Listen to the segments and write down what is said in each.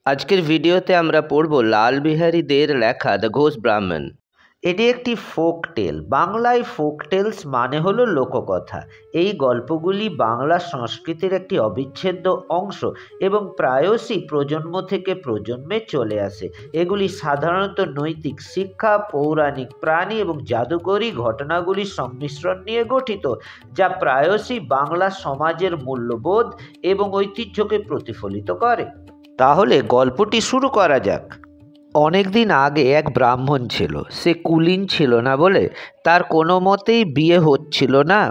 আজকের ভিডিওতে আমরা পড়ব লাল বিহারী দের লেখা দ্য ঘোষ ব্রাহ্মণ। এটি একটি ফোক টেল। বাংলায় ফোক টেলস মানে হলো লোককথা। এই গল্পগুলি বাংলা সংস্কৃতির একটি অবিচ্ছেদ্য অংশ এবং প্রায়শই প্রজন্ম থেকে প্রজন্মে চলে আসে। এগুলি সাধারণত নৈতিক শিক্ষা, পৌরাণিক প্রাণী এবং জাদুকরী ঘটনাগুলির সংমিশ্রণ নিয়ে গঠিত, যা প্রায়শই বাংলা সমাজের মূল্যবোধ এবং ঐতিহ্যকে প্রতিফলিত করে। তাহলে গল্পটি শুরু করা যাক। অনেক দিন আগে এক ব্রাহ্মণ ছিল। সে কুলীন ছিল না বলে তার কোনো মতেই বিয়ে হচ্ছিল না।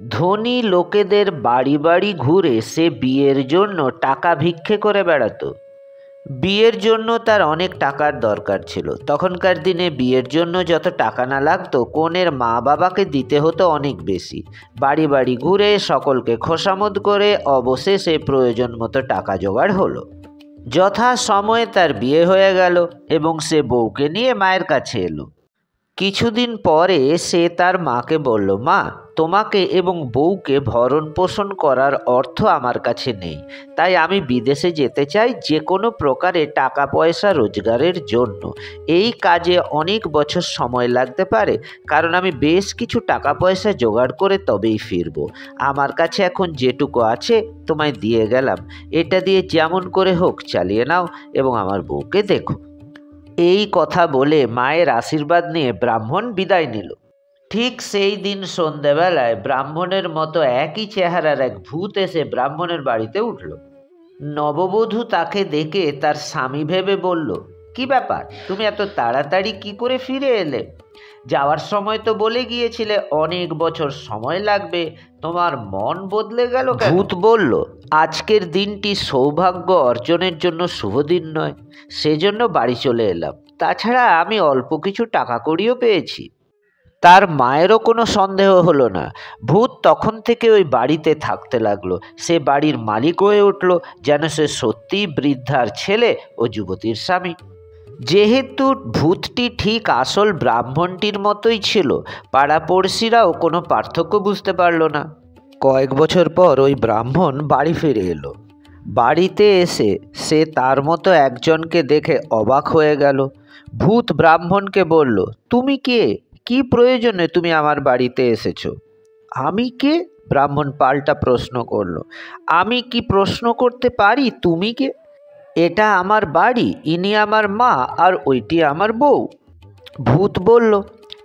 ধনী লোকেদের বাড়ি বাড়ি ঘুরে সে বিয়ের জন্য টাকা ভিক্ষে করে বেড়াতো। বিয়ের জন্য তার অনেক টাকার দরকার ছিল। তখনকার দিনে বিয়ের জন্য যত টাকা না লাগতো, কনের মা বাবাকে দিতে হতো অনেক বেশি। বাড়ি বাড়ি ঘুরে সকলকে খোসামত করে অবশেষে প্রয়োজন মতো টাকা জোগাড় হলো। যথা সময়ে তার বিয়ে হয়ে গেল এবং সে বউকে নিয়ে মায়ের কাছে এলো। কিছুদিন পরে সে তার মাকে বলল, মা, তোমাকে এবং বউকে ভরণ পোষণ করার অর্থ আমার কাছে নেই, তাই আমি বিদেশে যেতে চাই যে কোনো প্রকারে টাকা পয়সা রোজগারের জন্য। এই কাজে অনেক বছর সময় লাগতে পারে, কারণ আমি বেশ কিছু টাকা পয়সা জোগাড় করে তবেই ফিরব। আমার কাছে এখন যেটুকু আছে তোমায় দিয়ে গেলাম, এটা দিয়ে যেমন করে হোক চালিয়ে নাও এবং আমার বউকে দেখো। এই কথা বলে মায়ের আশীর্বাদ নিয়ে ব্রাহ্মণ বিদায় নিল। ঠিক সেই দিন সন্ধেবেলায় ব্রাহ্মণের মতো একই চেহারার এক ভূত এসে ব্রাহ্মণের বাড়িতে উঠল। নববধূ তাকে দেখে তার স্বামী ভেবে বলল, কি ব্যাপার, তুমি এত তাড়াতাড়ি কি করে ফিরে এলে? যাওয়ার সময় তো বলে গিয়েছিলে অনেক বছর সময় লাগবে, তোমার মন বদলে গেল কেন? ভূত বলল, আজকের দিনটি সৌভাগ্য অর্জনের জন্য শুভ দিন নয়, সেজন্য বাড়ি চলে এলাম। তাছাড়া আমি অল্প কিছু টাকা কড়িও পেয়েছি। তার মায়েরও কোনো সন্দেহ হলো না। ভূত তখন থেকে ওই বাড়িতে থাকতে লাগলো। সে বাড়ির মালিক হয়ে উঠল, যেন সে সত্যিই বৃদ্ধার ছেলে ও যুবতীর স্বামী। যেহেতু ভূতটি ঠিক আসল ব্রাহ্মণটির মতোই ছিল, পাড়াপড়শিরাও কোনো পার্থক্য বুঝতে পারল না। কয়েক বছর পর ওই ব্রাহ্মণ বাড়ি ফিরে এলো। বাড়িতে এসে সে তার মতো একজনকে দেখে অবাক হয়ে গেল। ভূত ব্রাহ্মণকে বলল, তুমি কে? কি প্রয়োজনে তুমি আমার বাড়িতে এসেছো? আমি কে? ব্রাহ্মণ পাল্টা প্রশ্ন করল। আমি কি প্রশ্ন করতে পারি তুমি কে? এটা আমার বাড়ি, ইনি আমার মা আর ওইটি আমার বউ। ভূত বলল,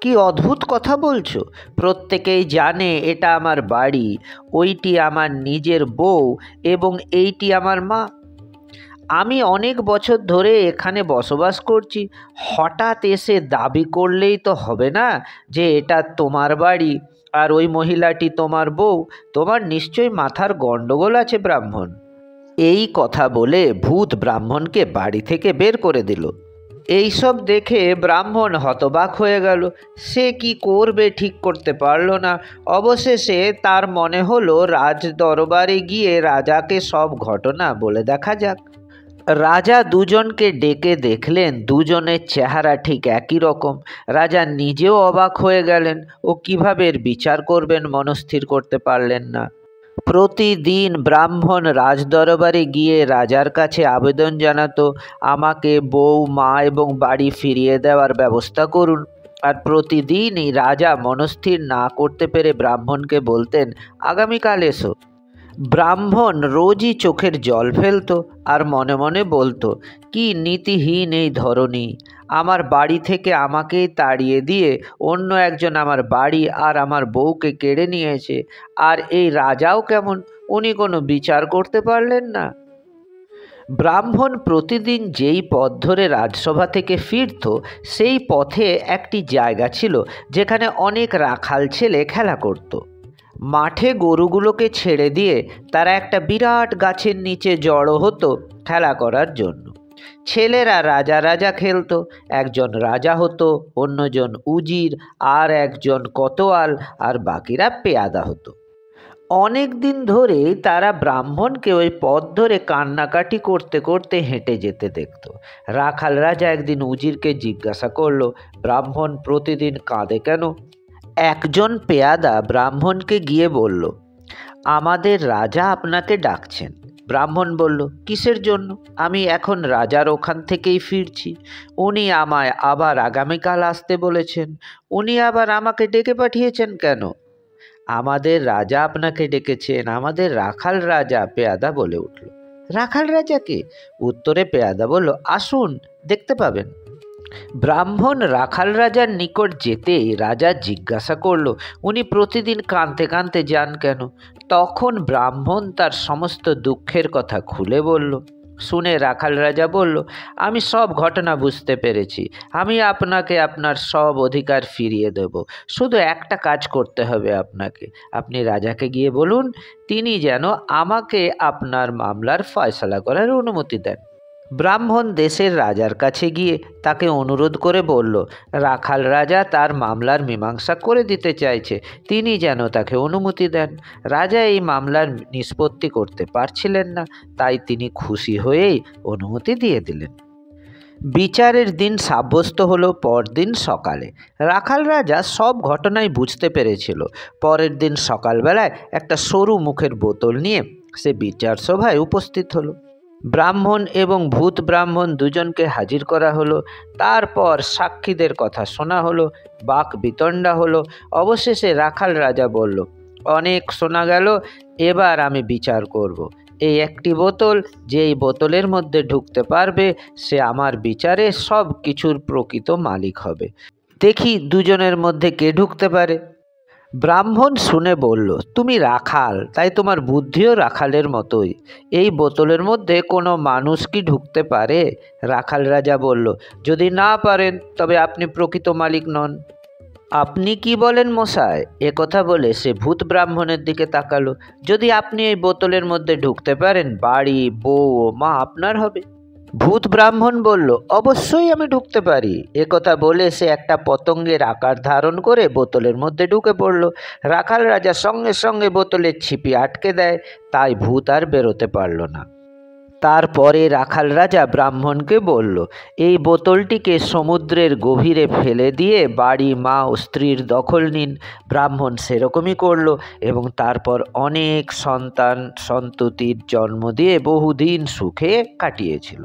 কি অদ্ভুত কথা বলছো? প্রত্যেকেই জানে এটা আমার বাড়ি, ওইটি আমার নিজের বউ এবং এইটি আমার মা। আমি অনেক বছর ধরে এখানে বসবাস করছি, হঠাৎ এসে দাবি করলেই তো হবে না যে এটা তোমার বাড়ি আর ওই মহিলাটি তোমার বউ। তোমার নিশ্চয়ই মাথার গণ্ডগোল আছে ব্রাহ্মণ। এই কথা বলে ভূত ব্রাহ্মণকে বাড়ি থেকে বের করে দিল। এইসব দেখে ব্রাহ্মণ হতবাক হয়ে গেল। সে কি করবে ঠিক করতে পারল না। অবশেষে তার মনে হলো রাজ দরবারে গিয়ে রাজাকে সব ঘটনা বলে দেখা যাক। রাজা দুজনকে ডেকে দেখলেন দুজনের চেহারা ঠিক একই রকম। রাজা নিজেও অবাক হয়ে গেলেন ও কিভাবে এর বিচার করবেন মনস্থির করতে পারলেন না। প্রতিদিন ব্রাহ্মণ রাজদরবারে গিয়ে রাজার কাছে আবেদন জানাতো, আমাকে বউ, মা এবং বাড়ি ফিরিয়ে দেওয়ার ব্যবস্থা করুন। আর প্রতিদিনই রাজা মনস্থির না করতে পেরে ব্রাহ্মণকে বলতেন, আগামীকাল এসো। ব্রাহ্মণ রোজই চোখের জল ফেলতো আর মনে মনে বলতো, কি নীতিহীন এই ধরনী, আমার বাড়ি থেকে আমাকেই তাড়িয়ে দিয়ে অন্য একজন আমার বাড়ি আর আমার বউকে কেড়ে নিয়েছে। আর এই রাজাও কেমন, উনি কোনো বিচার করতে পারলেন না। ব্রাহ্মণ প্রতিদিন যেই পথ ধরে রাজসভা থেকে ফিরত, সেই পথে একটি জায়গা ছিল যেখানে অনেক রাখাল ছেলে খেলা করত। মাঠে গরুগুলোকে ছেড়ে দিয়ে তারা একটা বিরাট গাছের নিচে জড়ো হতো খেলা করার জন্য। ছেলেরা রাজা রাজা খেলতো, একজন রাজা হতো, অন্যজন উজির, আর একজন কোতোয়াল, আর বাকিরা পেয়াদা হতো। অনেক দিন ধরে তারা ব্রাহ্মণকে ওই পথ ধরে কান্নাকাটি করতে করতে হেঁটে যেতে দেখত। রাখাল রাজা একদিন উজিরকে জিজ্ঞাসা করলো, ব্রাহ্মণ প্রতিদিন কাঁদে কেন? একজন পেয়াদা ব্রাহ্মণকে গিয়ে বলল, আমাদের রাজা আপনাকে ডাকছেন। ব্রাহ্মণ বলল, কিসের জন্য? আমি এখন রাজার ওখান থেকেই ফিরছি। উনি আমায় আবার আগামীকাল আসতে বলেছেন। উনি আবার আমাকে ডেকে পাঠিয়েছেন কেন? আমাদের রাজা আপনাকে ডেকেছেন, আমাদের রাখাল রাজা, পেয়াদা বলে উঠল। রাখাল রাজাকে? উত্তরে পেয়াদা বলল, আসুন, দেখতে পাবেন। ব্রাহ্মণ রাখাল রাজার নিকট যেতেই রাজা জিজ্ঞাসা করল, উনি প্রতিদিন কাঁদতে কাঁদতে যান কেন? তখন ব্রাহ্মণ তার সমস্ত দুঃখের কথা খুলে বলল। শুনে রাখাল রাজা বলল, আমি সব ঘটনা বুঝতে পেরেছি। আমি আপনাকে আপনার সব অধিকার ফিরিয়ে দেব। শুধু একটা কাজ করতে হবে আপনাকে। আপনি রাজাকে গিয়ে বলুন, তিনি যেন আমাকে আপনার মামলার ফয়সালা করার অনুমতি দেন। ব্রাহ্মণ দেশের রাজার কাছে গিয়ে তাকে অনুরোধ করে বলল, রাখাল রাজা তার মামলার মীমাংসা করে দিতে চাইছে, তিনি যেন তাকে অনুমতি দেন। রাজা এই মামলার নিষ্পত্তি করতে পারছিলেন না, তাই তিনি খুশি হয়েই অনুমতি দিয়ে দিলেন। বিচারের দিন সাব্যস্ত হলো পরদিন সকালে। রাখাল রাজা সব ঘটনাই বুঝতে পেরেছিল। পরের দিন সকালবেলায় একটা সরু মুখের বোতল নিয়ে সে বিচার সভায় উপস্থিত হলো। ব্রাহ্মণ এবং ভূত ব্রাহ্মণ দুজনকে হাজির করা হলো। তারপর সাক্ষীদের কথা শোনা হলো, বাক বিতণ্ডা হলো। অবশেষে রাখাল রাজা বলল, অনেক শোনা গেল, এবার আমি বিচার করব। এই একটি বোতল, যেই বোতলের মধ্যে ঢুকতে পারবে সে আমার বিচারে সব কিছুর প্রকৃত মালিক হবে। দেখি দুজনের মধ্যে কে ঢুকতে পারে। ব্রাহ্মণ শুনে বলল, তুমি রাখাল, তাই তোমার বুদ্ধিও রাখালের মতোই। এই বোতলের মধ্যে কোনো মানুষ কি ঢুকতে পারে? রাখাল রাজা বলল, যদি না পারেন তবে আপনি প্রকৃত মালিক নন। আপনি কি বলেন মশাই? একথা বলে সে ভূত ব্রাহ্মণের দিকে তাকালো। যদি আপনি এই বোতলের মধ্যে ঢুকতে পারেন, বাড়ি, বউ ও মা আপনার হবে। ভূত ব্রাহ্মণ বলল, অবশ্যই আমি ঢুকতে পারি। একথা বলে সে একটা পতঙ্গের আকার ধারণ করে বোতলের মধ্যে ঢুকে পড়ল। রাখাল রাজা সঙ্গে সঙ্গে বোতলের ছিপি আটকে দেয়, তাই ভূত আর বেরোতে পারল না। তারপরে রাখাল রাজা ব্রাহ্মণকে বলল, এই বোতলটিকে সমুদ্রের গভীরে ফেলে দিয়ে বাড়ি, মা ও স্ত্রীর দখল নিন। ব্রাহ্মণ সেরকমই করল এবং তারপর অনেক সন্তান সন্ততির জন্ম দিয়ে বহুদিন সুখে কাটিয়েছিল।